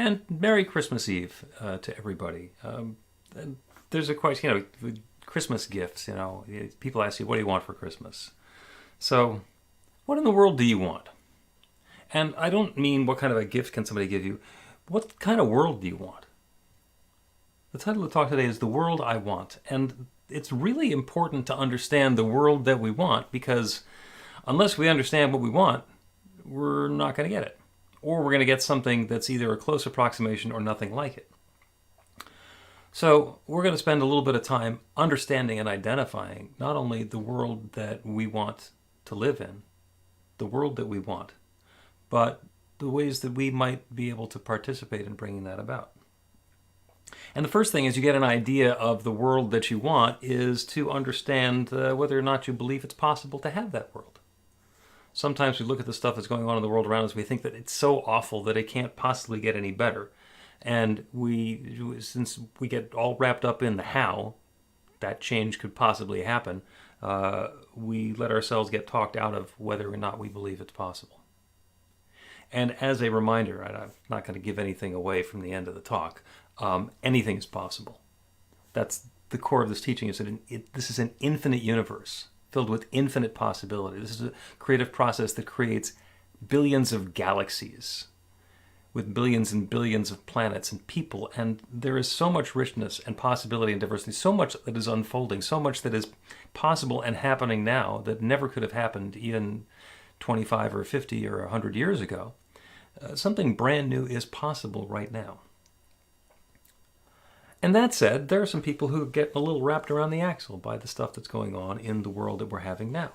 And Merry Christmas Eve to everybody. And there's a question, with Christmas gifts, people ask you, what do you want for Christmas? So, what in the world do you want? And I don't mean what kind of a gift can somebody give you. What kind of world do you want? The title of the talk today is The World I Want. And it's really important to understand the world that we want, because unless we understand what we want, we're not going to get it. Or we're going to get something that's either a close approximation or nothing like it. So we're going to spend a little bit of time understanding and identifying not only the world that we want to live in, the world that we want, but the ways that we might be able to participate in bringing that about. And the first thing is you get an idea of the world that you want is to understand whether or not you believe it's possible to have that world. Sometimes we look at the stuff that's going on in the world around us, we think that it's so awful that it can't possibly get any better. And since we get all wrapped up in the how that change could possibly happen, we let ourselves get talked out of whether or not we believe it's possible. And as a reminder, I'm not going to give anything away from the end of the talk, anything is possible. That's the core of this teaching, is that this is an infinite universe filled with infinite possibility. This is a creative process that creates billions of galaxies with billions and billions of planets and people, and there is so much richness and possibility and diversity, so much that is unfolding, so much that is possible and happening now that never could have happened even 25 or 50 or 100 years ago. Something brand new is possible right now. And that said, there are some people who get a little wrapped around the axle by the stuff that's going on in the world that we're having now.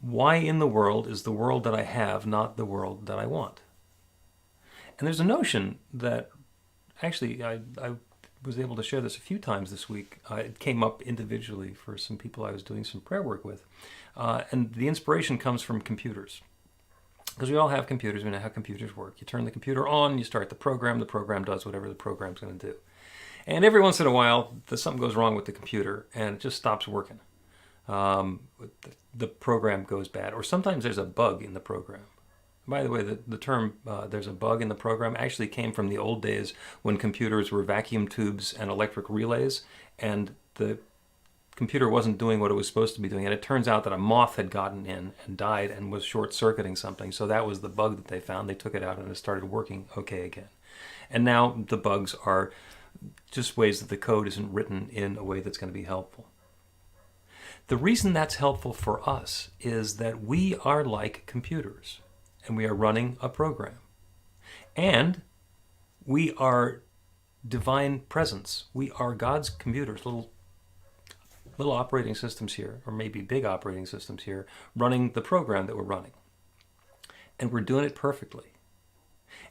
Why in the world is the world that I have not the world that I want? And there's a notion that, actually, I was able to share this a few times this week. It came up individually for some people I was doing some prayer work with. And the inspiration comes from computers. Because we all have computers, we know how computers work. You turn the computer on, you start the program does whatever the program's going to do. And every once in a while, something goes wrong with the computer and it just stops working. The program goes bad. Or sometimes there's a bug in the program. By the way, the term there's a bug in the program actually came from the old days when computers were vacuum tubes and electric relays, and the computer wasn't doing what it was supposed to be doing. And it turns out that a moth had gotten in and died and was short-circuiting something. So that was the bug that they found. They took it out and it started working okay again. And now the bugs are just ways that the code isn't written in a way that's going to be helpful. The reason that's helpful for us is that we are like computers, and we are running a program. And we are divine presence. We are God's computers, little operating systems here, or maybe big operating systems here, running the program that we're running. And we're doing it perfectly.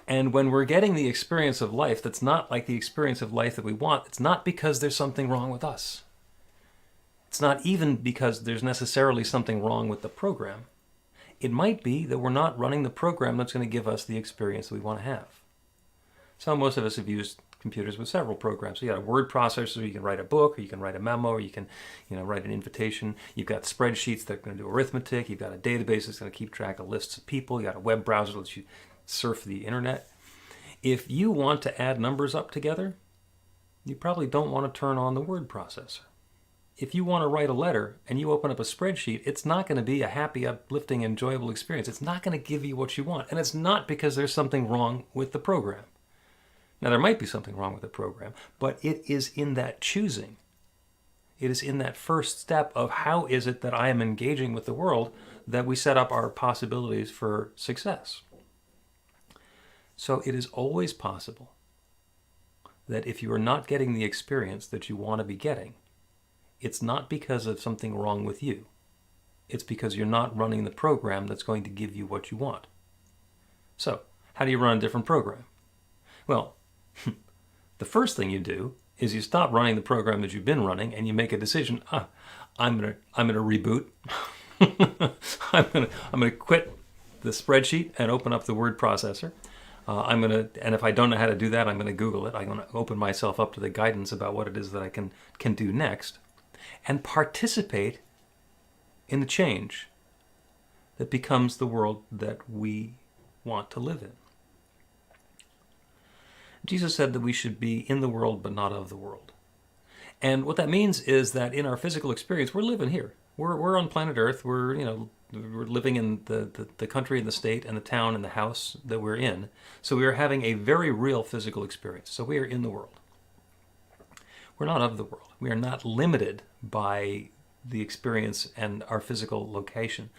And when we're getting the experience of life that's not like the experience of life that we want, it's not because there's something wrong with us. It's not even because there's necessarily something wrong with the program. It might be that we're not running the program that's going to give us the experience that we want to have. So most of us have used computers with several programs. So you got a word processor, you can write a book, or you can write a memo, or you can write an invitation. You've got spreadsheets that are going to do arithmetic. You've got a database that's going to keep track of lists of people. You've got a web browser that lets you surf the internet. If you want to add numbers up together, you probably don't want to turn on the word processor. If you want to write a letter and you open up a spreadsheet, it's not going to be a happy, uplifting, enjoyable experience. It's not going to give you what you want. And it's not because there's something wrong with the program. Now, there might be something wrong with the program, but it is in that choosing. It is in that first step of how is it that I am engaging with the world that we set up our possibilities for success. So it is always possible that if you are not getting the experience that you want to be getting, it's not because of something wrong with you. It's because you're not running the program that's going to give you what you want. So, how do you run a different program? Well, the first thing you do is you stop running the program that you've been running and you make a decision. I'm gonna reboot. I'm gonna quit the spreadsheet and open up the word processor. And if I don't know how to do that, I'm gonna Google it. I'm gonna open myself up to the guidance about what it is that I can do next, and participate in the change that becomes the world that we want to live in. Jesus said that we should be in the world but not of the world. And what that means is that in our physical experience, we're living here. We're on planet Earth. We're living in the country and the state and the town and the house that we're in. So we are having a very real physical experience. So we are in the world. We're not of the world. We are not limited by the experience and our physical location.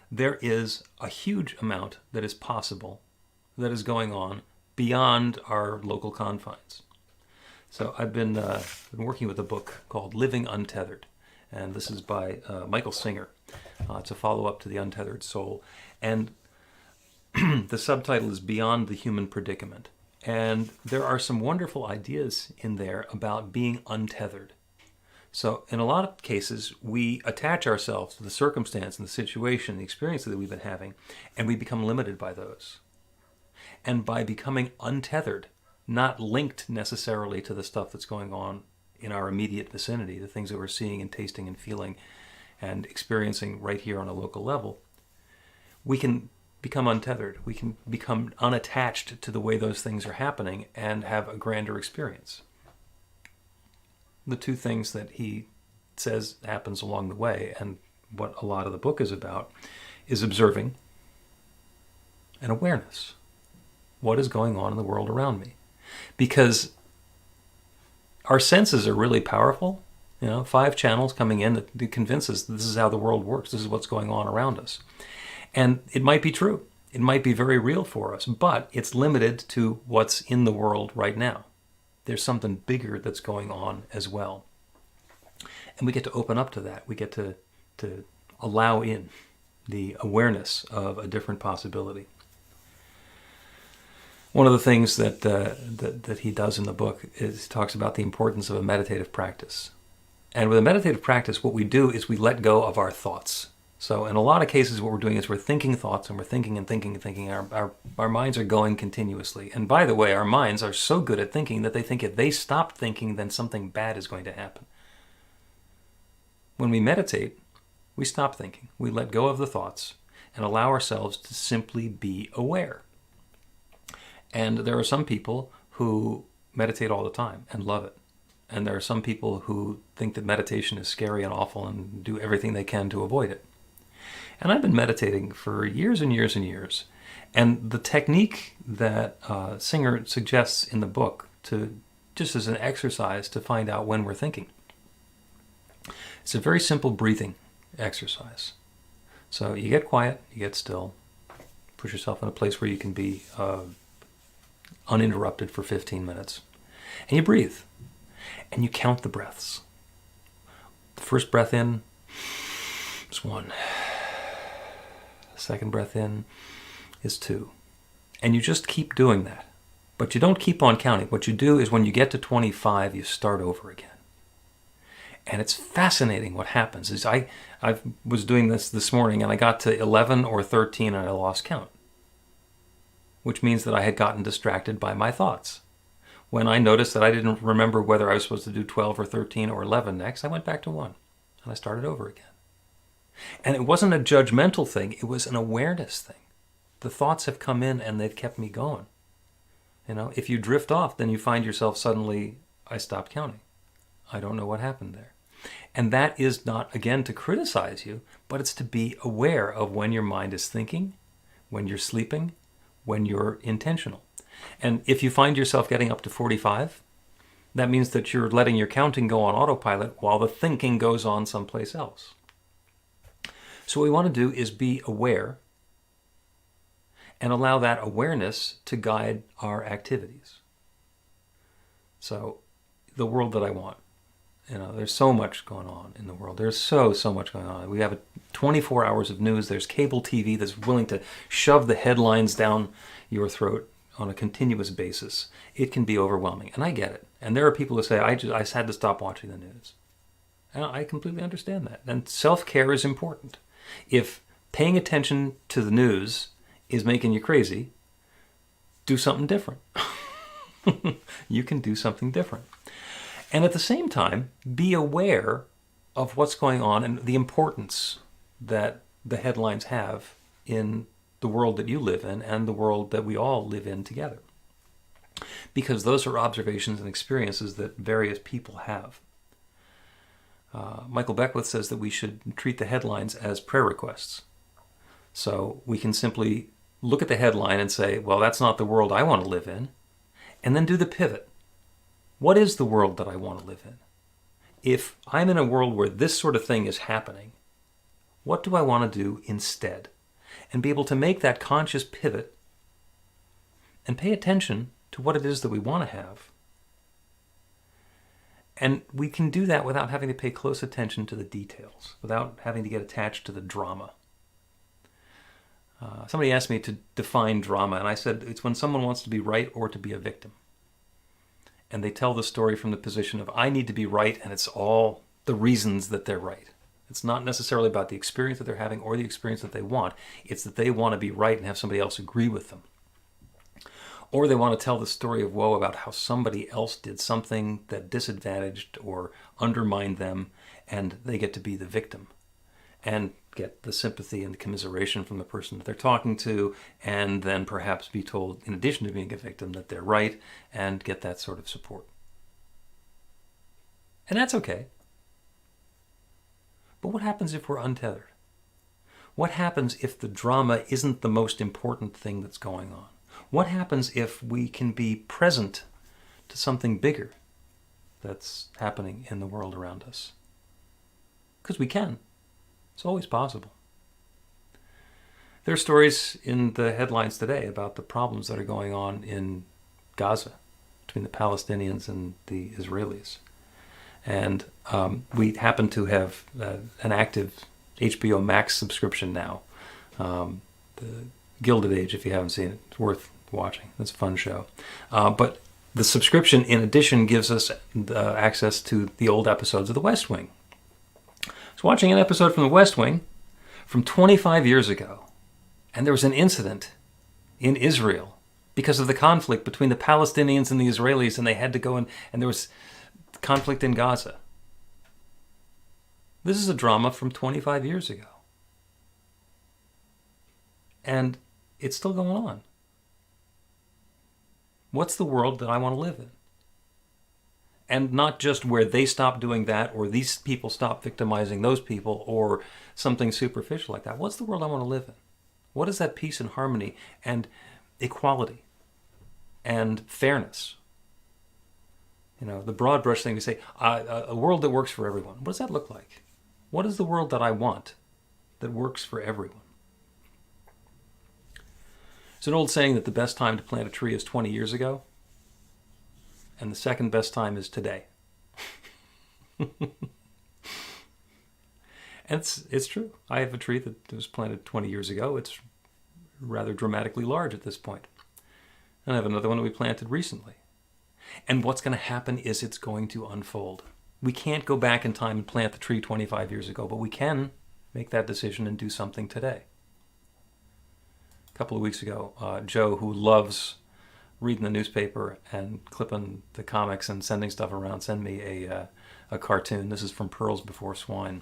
There is a huge amount that is possible, that is going on beyond our local confines. So I've been working with a book called Living Untethered, and this is by Michael Singer. It's a follow-up to The Untethered Soul, and the subtitle is Beyond the Human Predicament. And there are some wonderful ideas in there about being untethered. So in a lot of cases, we attach ourselves to the circumstance and the situation, the experience that we've been having, and we become limited by those. And by becoming untethered, not linked necessarily to the stuff that's going on in our immediate vicinity, the things that we're seeing and tasting and feeling and experiencing right here on a local level, we can become untethered. We can become unattached to the way those things are happening and have a grander experience. The two things that he says happens along the way, and what a lot of the book is about, is observing and awareness. What is going on in the world around me? Because our senses are really powerful. 5 channels coming in that convince us that this is how the world works. This is what's going on around us. And it might be true. It might be very real for us, but it's limited to what's in the world right now. There's something bigger that's going on as well. And we get to open up to that. We get to allow in the awareness of a different possibility. One of the things that he does in the book is he talks about the importance of a meditative practice. And with a meditative practice, what we do is we let go of our thoughts. So in a lot of cases, what we're doing is we're thinking thoughts, and we're thinking and thinking and thinking. Our minds are going continuously. And by the way, our minds are so good at thinking that they think if they stop thinking, then something bad is going to happen. When we meditate, we stop thinking. We let go of the thoughts and allow ourselves to simply be aware. And there are some people who meditate all the time and love it. And there are some people who think that meditation is scary and awful and do everything they can to avoid it. And I've been meditating for years and years and years. And the technique that Singer suggests in the book, just as an exercise to find out when we're thinking, it's a very simple breathing exercise. So you get quiet, you get still, put yourself in a place where you can be uninterrupted for 15 minutes. And you breathe. And you count the breaths. The first breath in is 1. The second breath in is 2. And you just keep doing that. But you don't keep on counting. What you do is when you get to 25, you start over again. And it's fascinating what happens. Is I was doing this morning and I got to 11 or 13 and I lost count. Which means that I had gotten distracted by my thoughts. When I noticed that I didn't remember whether I was supposed to do 12 or 13 or 11 next, I went back to 1 and I started over again. And it wasn't a judgmental thing, it was an awareness thing. The thoughts have come in and they've kept me going. If you drift off, then you find yourself suddenly, I stopped counting. I don't know what happened there. And that is not, again, to criticize you, but it's to be aware of when your mind is thinking, when you're sleeping, when you're intentional. And if you find yourself getting up to 45, that means that you're letting your counting go on autopilot while the thinking goes on someplace else. So what we want to do is be aware and allow that awareness to guide our activities. So the world that I want. There's so much going on in the world. There's so much going on. We have 24 hours of news. There's cable TV that's willing to shove the headlines down your throat on a continuous basis. It can be overwhelming, and I get it. And there are people who say, I just had to stop watching the news. And I completely understand that. And self-care is important. If paying attention to the news is making you crazy, do something different. You can do something different. And at the same time, be aware of what's going on and the importance that the headlines have in the world that you live in and the world that we all live in together. because those are observations and experiences that various people have. Michael Beckwith says that we should treat the headlines as prayer requests. So we can simply look at the headline and say, well, that's not the world I want to live in, and then do the pivot. What is the world that I want to live in? If I'm in a world where this sort of thing is happening, what do I want to do instead? And be able to make that conscious pivot and pay attention to what it is that we want to have. And we can do that without having to pay close attention to the details, without having to get attached to the drama. Somebody asked me to define drama, and I said it's when someone wants to be right or to be a victim. And they tell the story from the position of, I need to be right, and it's all the reasons that they're right. It's not necessarily about the experience that they're having or the experience that they want. It's that they want to be right and have somebody else agree with them. Or they want to tell the story of woe about how somebody else did something that disadvantaged or undermined them, and they get to be the victim and get the sympathy and the commiseration from the person that they're talking to, and then perhaps be told, in addition to being a victim, that they're right, and get that sort of support. And that's okay. But what happens if we're untethered? What happens if the drama isn't the most important thing that's going on? What happens if we can be present to something bigger that's happening in the world around us? Because we can. It's always possible. There are stories in the headlines today about the problems that are going on in Gaza between the Palestinians and the Israelis. And we happen to have an active HBO Max subscription now. The Gilded Age, if you haven't seen it, it's worth watching. It's a fun show. But the subscription, in addition, gives us access to the old episodes of The West Wing. I was watching an episode from The West Wing from 25 years ago, and there was an incident in Israel because of the conflict between the Palestinians and the Israelis, and they had to go and there was conflict in Gaza. This is a drama from 25 years ago. And it's still going on. What's the world that I want to live in? And not just where they stop doing that, or these people stop victimizing those people, or something superficial like that. What's the world I want to live in? What is that peace and harmony and equality and fairness? You know, the broad brush thing to say, a world that works for everyone. What does that look like? What is the world that I want that works for everyone? It's an old saying that the best time to plant a tree is 20 years ago, and the second best time is today. And it's true. I have a tree that was planted 20 years ago. It's rather dramatically large at this point. And I have another one that we planted recently. And what's going to happen is it's going to unfold. We can't go back in time and plant the tree 25 years ago, but we can make that decision and do something today. A couple of weeks ago, Joe, who loves reading the newspaper and clipping the comics and sending stuff around, sent me a cartoon. This is from Pearls Before Swine.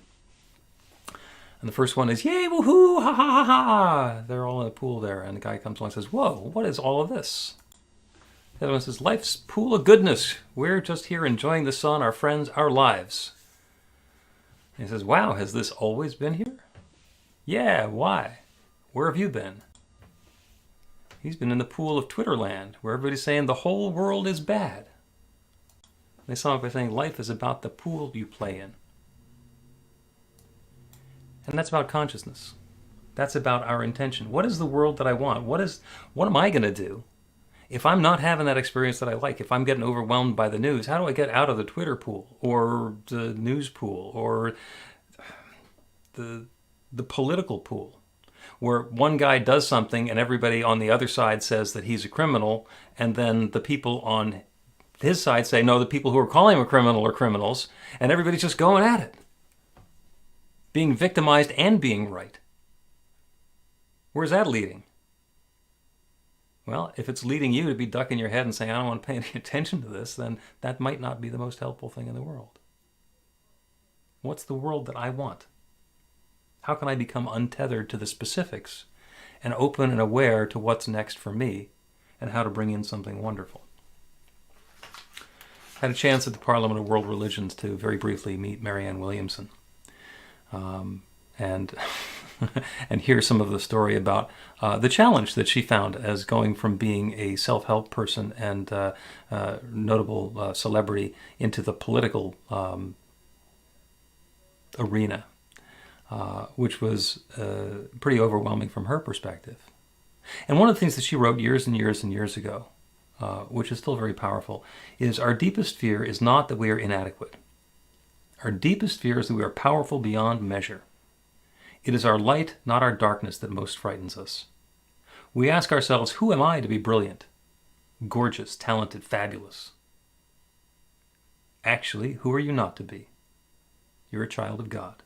And the first one is, yay, woohoo, ha ha ha ha. They're all in a pool there, and the guy comes along and says, whoa, what is all of this? The other one says, life's pool of goodness. We're just here enjoying the sun, our friends, our lives. And he says, wow, has this always been here? Yeah, why? Where have you been? He's been in the pool of Twitterland, where everybody's saying the whole world is bad. They sum up by saying life is about the pool you play in. And that's about consciousness. That's about our intention. What is the world that I want? What am I going to do if I'm not having that experience that I like? If I'm getting overwhelmed by the news, how do I get out of the Twitter pool or the news pool or the political pool, where one guy does something and everybody on the other side says that he's a criminal, and then the people on his side say, no, the people who are calling him a criminal are criminals, and everybody's just going at it, being victimized and being right. Where's that leading? Well, if it's leading you to be ducking your head and saying, I don't want to pay any attention to this, then that might not be the most helpful thing in the world. What's the world that I want? How can I become untethered to the specifics and open and aware to what's next for me and how to bring in something wonderful? had a chance at the Parliament of World Religions to very briefly meet Marianne Williamson, and and hear some of the story about the challenge that she found as going from being a self-help person and notable celebrity into the political arena, which was pretty overwhelming from her perspective. And one of the things that she wrote years and years and years ago, which is still very powerful, is our deepest fear is not that we are inadequate. Our deepest fear is that we are powerful beyond measure. It is our light, not our darkness, that most frightens us. We ask ourselves, who am I to be brilliant, gorgeous, talented, fabulous? Actually, who are you not to be? You're a child of God.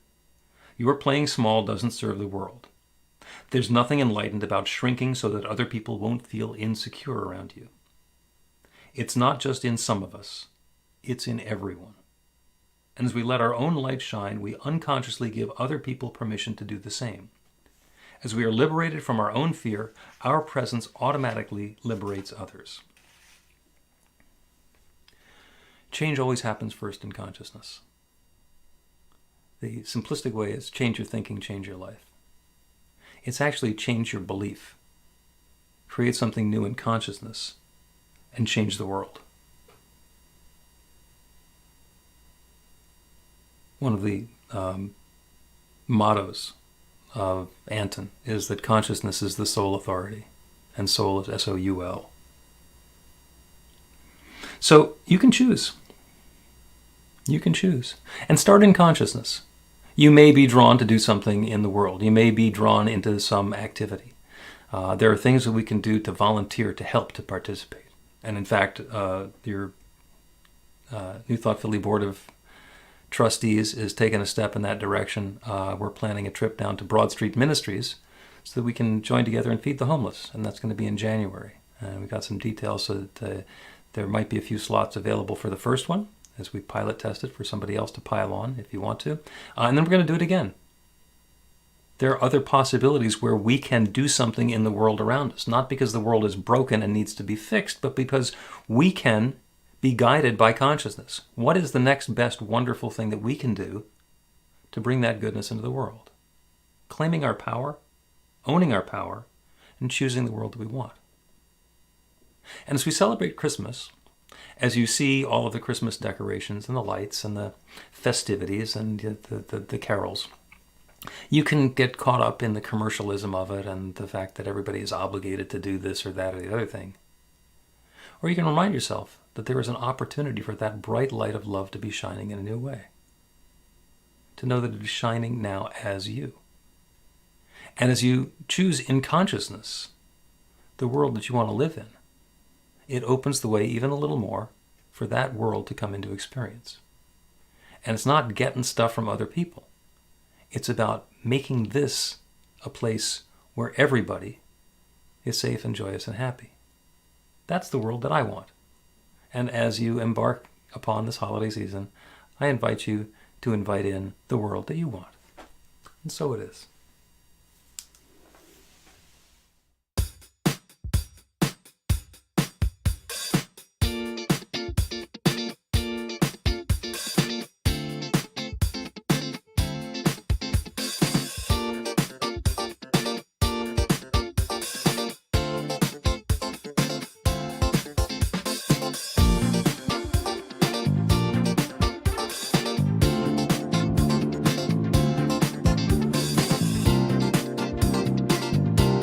Your playing small doesn't serve the world. There's nothing enlightened about shrinking so that other people won't feel insecure around you. It's not just in some of us. It's in everyone. And as we let our own light shine, we unconsciously give other people permission to do the same. As we are liberated from our own fear, our presence automatically liberates others. Change always happens first in consciousness. The simplistic way is change your thinking, change your life. It's actually change your belief, create something new in consciousness, and change the world. One of the mottos of Anton is that consciousness is the sole authority, and soul is S-O-U-L. So you can choose. You can choose. And start in consciousness. You may be drawn to do something in the world. You may be drawn into some activity. There are things that we can do to volunteer, to help, to participate. And in fact, your New Thought Philly Board of Trustees is taking a step in that direction. We're planning a trip down to Broad Street Ministries so that we can join together and feed the homeless. And that's going to be in January. And we've got some details so that there might be a few slots available for the first one, as we pilot test it for somebody else to pile on if you want to. And then we're going to do it again. There are other possibilities where we can do something in the world around us, not because the world is broken and needs to be fixed, but because we can be guided by consciousness. What is the next best wonderful thing that we can do to bring that goodness into the world? Claiming our power, owning our power, and choosing the world that we want. And as we celebrate Christmas, as you see all of the Christmas decorations and the lights and the festivities and the carols, you can get caught up in the commercialism of it and the fact that everybody is obligated to do this or that or the other thing. Or you can remind yourself that there is an opportunity for that bright light of love to be shining in a new way. To know that it is shining now as you. And as you choose in consciousness the world that you want to live in, it opens the way even a little more for that world to come into experience. And it's not getting stuff from other people. It's about making this a place where everybody is safe and joyous and happy. That's the world that I want. And as you embark upon this holiday season, I invite you to invite in the world that you want. And so it is.